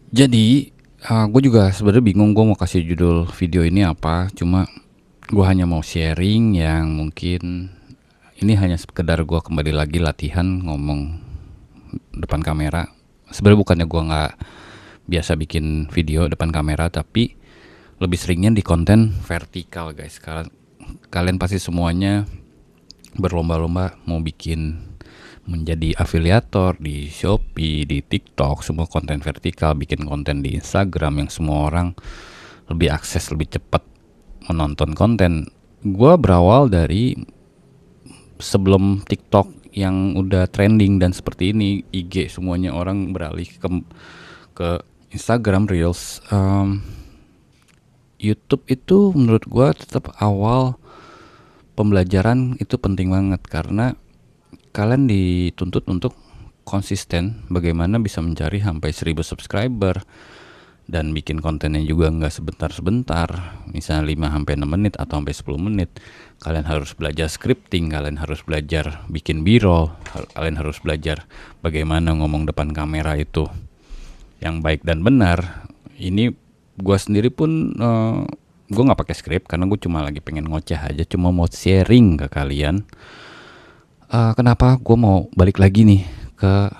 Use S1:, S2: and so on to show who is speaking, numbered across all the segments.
S1: Jadi, gue juga sebenarnya bingung gue mau kasih judul video ini apa. Cuma gue hanya mau sharing yang mungkin ini hanya sekedar gue kembali lagi latihan ngomong depan kamera. Sebenarnya bukannya gue nggak biasa bikin video depan kamera, tapi lebih seringnya di konten vertikal, guys. Kalian pasti semuanya berlomba-lomba mau bikin menjadi afiliator di Shopee, di TikTok, semua konten vertikal, bikin konten di Instagram yang semua orang lebih akses, lebih cepat menonton konten. Gua berawal dari sebelum TikTok yang udah trending dan seperti ini, IG semuanya orang beralih ke Instagram Reels. YouTube itu menurut gua tetap awal pembelajaran itu penting banget karena kalian dituntut untuk konsisten bagaimana bisa mencari sampai 1000 subscriber dan bikin kontennya juga nggak sebentar-sebentar, misalnya 5 sampai 6 menit atau sampai 10 menit. Kalian harus belajar scripting, kalian harus belajar bikin b-roll, kalian harus belajar bagaimana ngomong depan kamera itu yang baik dan benar. Ini gue sendiri pun gue nggak pakai skrip karena gue cuma lagi pengen ngoceh aja, cuma mau sharing ke kalian. Kenapa gue mau balik lagi nih ke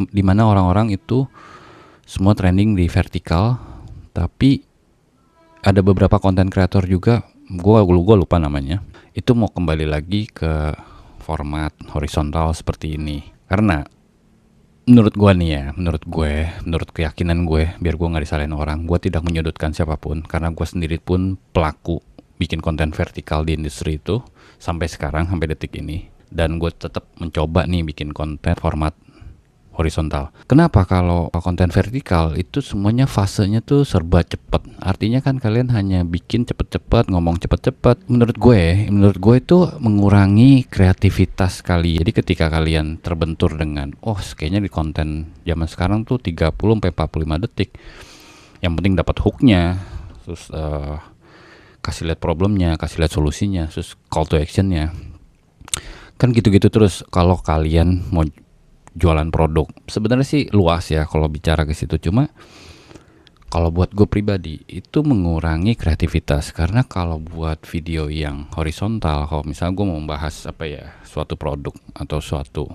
S1: dimana orang-orang itu semua trending di vertikal, tapi ada beberapa konten kreator juga, gue lupa namanya, itu mau kembali lagi ke format horizontal seperti ini. Karena menurut gue nih ya, menurut keyakinan gue, biar gue nggak disalahin orang, gue tidak menyudutkan siapapun, karena gue sendiri pun pelaku bikin konten vertikal di industri itu sampai sekarang, sampai detik ini. Dan gue tetap mencoba nih bikin konten format horizontal. Kenapa? Kalau konten vertikal itu semuanya fasenya tuh serba cepet. Artinya kan kalian hanya bikin cepet-cepet, ngomong cepet-cepet. Menurut gue itu mengurangi kreativitas kali. Jadi ketika kalian terbentur dengan, oh kayaknya di konten zaman sekarang tuh 30-45 detik. Yang penting dapat hooknya, terus kasih lihat problemnya, kasih lihat solusinya, terus call to actionnya. Kan gitu-gitu terus. Kalau kalian mau jualan produk, sebenarnya sih luas ya kalau bicara ke situ, cuma kalau buat gue pribadi itu mengurangi kreativitas. Karena kalau buat video yang horizontal, kalau misalnya gue mau membahas apa ya, suatu produk atau suatu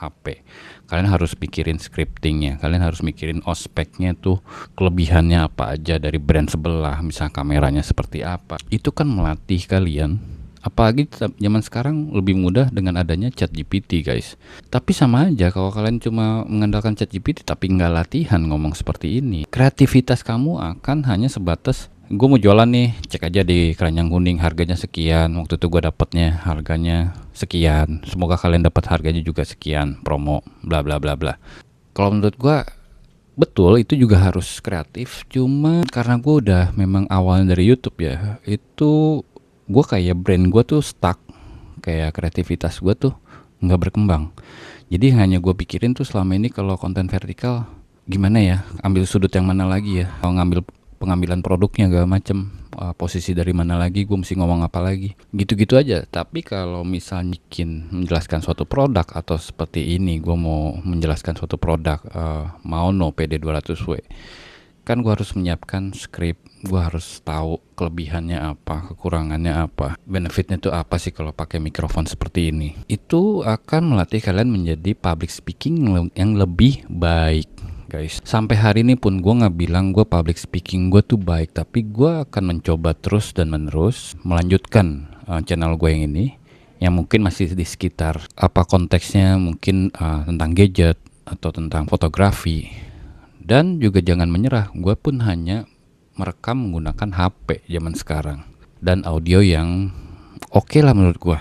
S1: HP, kalian harus pikirin scriptingnya, kalian harus mikirin ospeknya tuh, kelebihannya apa aja dari brand sebelah, misal kameranya seperti apa. Itu kan melatih kalian. Apalagi zaman sekarang lebih mudah dengan adanya ChatGPT, guys. Tapi sama aja kalau kalian cuma mengandalkan ChatGPT tapi nggak latihan ngomong seperti ini, kreativitas kamu akan hanya sebatas gue mau jualan nih, cek aja di keranjang kuning harganya sekian, waktu itu gue dapatnya harganya sekian, semoga kalian dapat harganya juga sekian, promo bla bla bla bla. Kalau menurut gue betul itu juga harus kreatif, cuma karena gue udah memang awalnya dari YouTube ya, itu gue kayak brand gue tuh stuck, kayak kreativitas gue tuh nggak berkembang. Jadi hanya gue pikirin tuh selama ini kalau konten vertikal gimana ya, ambil sudut yang mana lagi ya, kalau ngambil pengambilan produknya gak macem, posisi dari mana lagi, gue mesti ngomong apa lagi, gitu-gitu aja. Tapi kalau misalnya bikin menjelaskan suatu produk atau seperti ini, gue mau menjelaskan suatu produk, Maono PD200W, kan gue harus menyiapkan skrip, gue harus tahu kelebihannya apa, kekurangannya apa, benefitnya tuh apa sih kalau pakai mikrofon seperti ini. Itu akan melatih kalian menjadi public speaking yang lebih baik, guys. Sampai hari ini pun gue nggak bilang gue public speaking gue tuh baik, tapi gue akan mencoba terus dan menerus melanjutkan channel gue yang ini, yang mungkin masih di sekitar apa konteksnya, mungkin tentang gadget atau tentang fotografi. Dan juga jangan menyerah, gue pun hanya merekam menggunakan HP zaman sekarang dan audio yang oke lah menurut gue.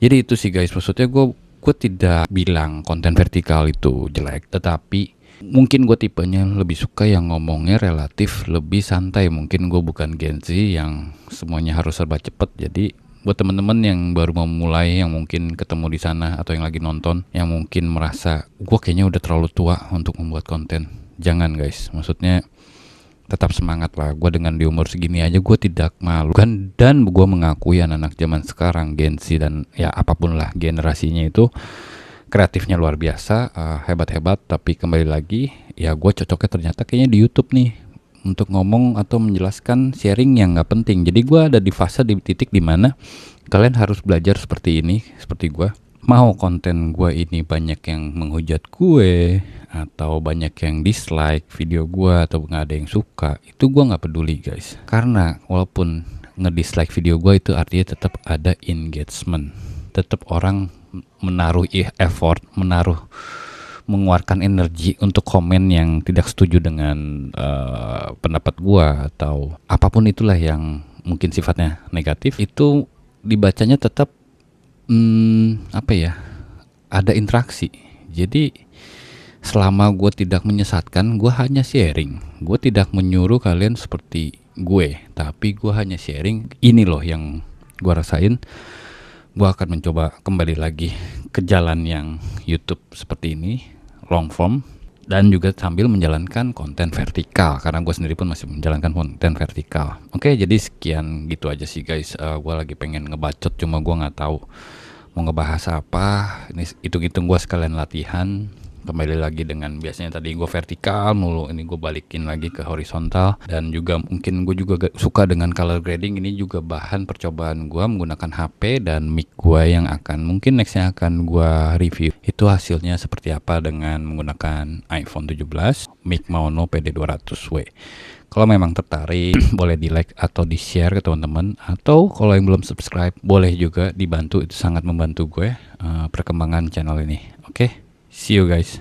S1: Jadi itu sih guys, maksudnya gue tidak bilang konten vertikal itu jelek, tetapi mungkin gue tipenya lebih suka yang ngomongnya relatif lebih santai. Mungkin gue bukan Gen Z yang semuanya harus serba cepet. Jadi buat temen-temen yang baru mau mulai, yang mungkin ketemu di sana atau yang lagi nonton, yang mungkin merasa gue kayaknya udah terlalu tua untuk membuat konten, jangan guys. Maksudnya tetap semangat lah. Gue dengan di umur segini aja gue tidak malu kan, dan gue mengakui anak-anak zaman sekarang Gen Z dan ya apapun lah generasinya itu kreatifnya luar biasa, hebat-hebat, tapi kembali lagi, ya gue cocoknya ternyata kayaknya di YouTube nih, untuk ngomong atau menjelaskan sharing yang nggak penting. Jadi gue ada di fase di titik dimana kalian harus belajar seperti ini, seperti gue. Mau konten gue ini banyak yang menghujat gue, atau banyak yang dislike video gue, atau nggak ada yang suka, itu gue nggak peduli guys. Karena walaupun ngedislike video gue itu artinya tetap ada engagement, tetap orang menaruh effort, mengeluarkan energi untuk komen yang tidak setuju dengan pendapat gua atau apapun itulah yang mungkin sifatnya negatif, itu dibacanya tetap apa ya, ada interaksi. Jadi selama gue tidak menyesatkan, gue hanya sharing. Gue tidak menyuruh kalian seperti gue, tapi gue hanya sharing. Ini loh yang gue rasain. Gue akan mencoba kembali lagi ke jalan yang YouTube seperti ini, long form, dan juga sambil menjalankan konten vertikal, karena gue sendiri pun masih menjalankan konten vertikal. Oke, jadi sekian gitu aja sih guys. Gue lagi pengen ngebacot, cuma gue nggak tahu mau ngebahas apa. Ini hitung-hitung gue sekalian latihan. Kembali lagi dengan biasanya tadi gue vertikal mulu, ini gue balikin lagi ke horizontal. Dan juga mungkin gue juga suka dengan color grading. Ini juga bahan percobaan gue menggunakan HP dan mic gue yang akan mungkin nextnya akan gue review. Itu hasilnya seperti apa dengan menggunakan iPhone 17 mic Maono PD200W. Kalau memang tertarik boleh di like atau di share ke teman-teman, atau kalau yang belum subscribe boleh juga dibantu, itu sangat membantu gue perkembangan channel ini. Oke, see you guys.